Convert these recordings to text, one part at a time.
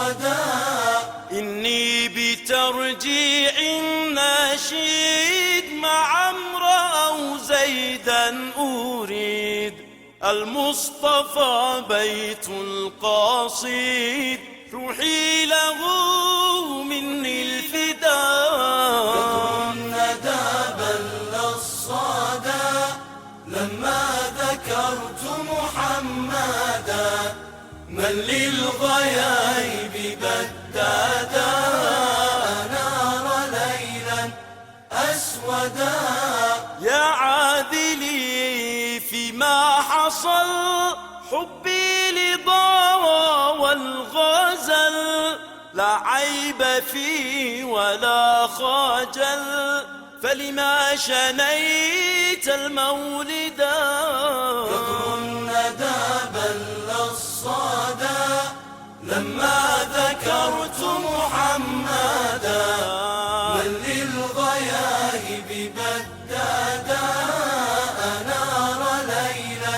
أسودا. إني بترجيع النشيد مع عمرو أو زيدا أريد، المصطفى بيت القصيد، روحي له مني الفداء. قطر الندى بل الصدى لما ذكرت محمدا، من للغيايب بدادا، أنار ليلا أسودا. يا عاذلي فيما حصل، حبي لضوى والغزل، لا عيب فيه ولا خجل، فلما شنيت المولدا. قطر الندى بل الصدى لما ذكرت محمدا، من للغياهب بدادا، أنار ليلا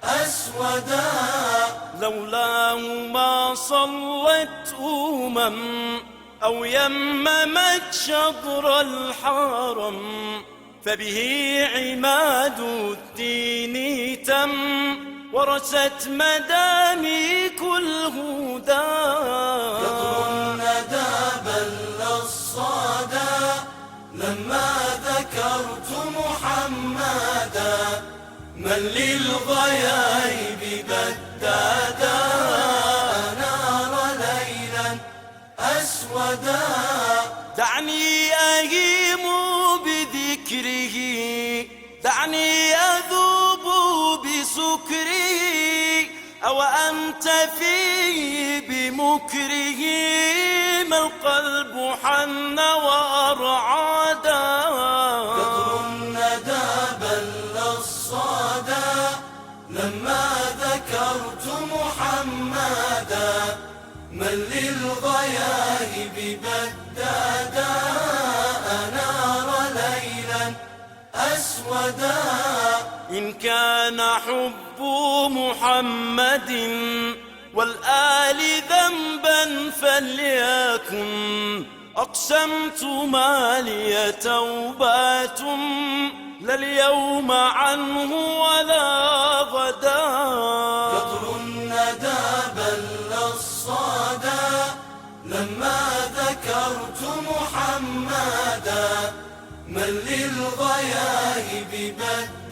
أسودا. لولاه ما صلت أو يممت شطر الحرم، فبه عماد الدين تم، ورست مداميك الهدى. قطر الندى بل الصدى لما ذكرت محمدا، من للغيايب بدادا، أنار ليلا أسودا. دعني أهيم بذكره، دعني أذوب بسكره، أو أنت فيه بمكره، ما القلب حن وأرعادا. قطر الندى بل الصدى لما ذكرت محمدا، من للغياهب بدادا، أنار ليلا أسودا. إن كان حب محمد والآل ذنبا فليكن، أقسمت ما لي توبات، لا اليوم عنه ولا غدا. قطر الندى بل الصدى لما ذكرت محمدا، من للغياهب بدادا،